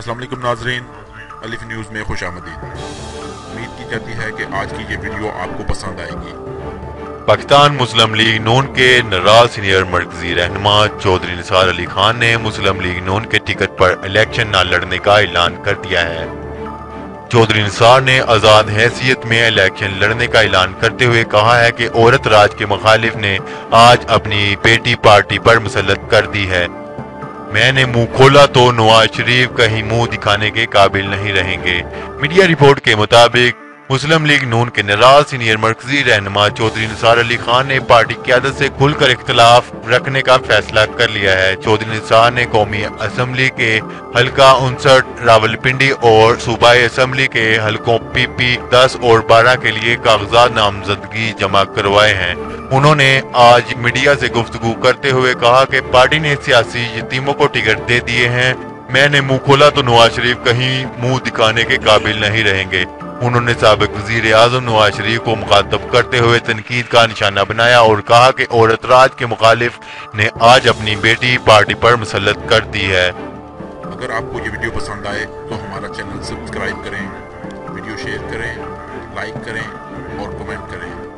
अस्सलाम वालेकुम नाजरीन, अलिफ न्यूज़ में खुश आमदीद। उम्मीद की जाती है कि आज की ये वीडियो आपको पसंद आएगी। पाकिस्तान मुस्लिम लीग नून के नाराज सीनियर मरकजी रहनुमा चौधरी निसार अली खान ने मुस्लिम लीग नून के टिकट पर इलेक्शन न लड़ने का ऐलान कर दिया है। चौधरी निसार ने आज़ाद हैसियत में इलेक्शन लड़ने का ऐलान करते हुए कहा है कि औरत राज के मुखालिफ ने आज अपनी बेटी पार्टी पर मुसल्लत कर दी है। मैंने मुंह खोला तो नवाज शरीफ कहीं मुंह दिखाने के काबिल नहीं रहेंगे। मीडिया रिपोर्ट के मुताबिक मुस्लिम लीग नून के नाराज सीनियर मरकजी रहनुमा चौधरी निसार अली खान ने पार्टी क़यादत से खुलकर इख्तलाफ रखने का फैसला कर लिया है। चौधरी निसार ने कौमी असम्बली के हल्का 59 रावलपिंडी और सूबाई असम्बली के हल्कों PP 10 और 12 के लिए कागजात नामजदगी जमा करवाए हैं। उन्होंने आज मीडिया से गुफ्तगू करते हुए कहा कि पार्टी ने सियासी यतीमों को टिकट दे दिए हैं। मैंने मुंह खोला तो नवाज शरीफ कहीं मुंह दिखाने के काबिल नहीं रहेंगे। उन्होंने साबिक वजीर आजम नवाज शरीफ को मुखातब करते हुए तनकीद का निशाना बनाया और कहा कि औरत राज के मुखालिफ ने आज अपनी बेटी पार्टी पर मुसल्लत कर दी है। अगर आपको ये वीडियो पसंद आए तो हमारा चैनल सब्सक्राइब करें, वीडियो शेयर करें, लाइक करें और कमेंट करें।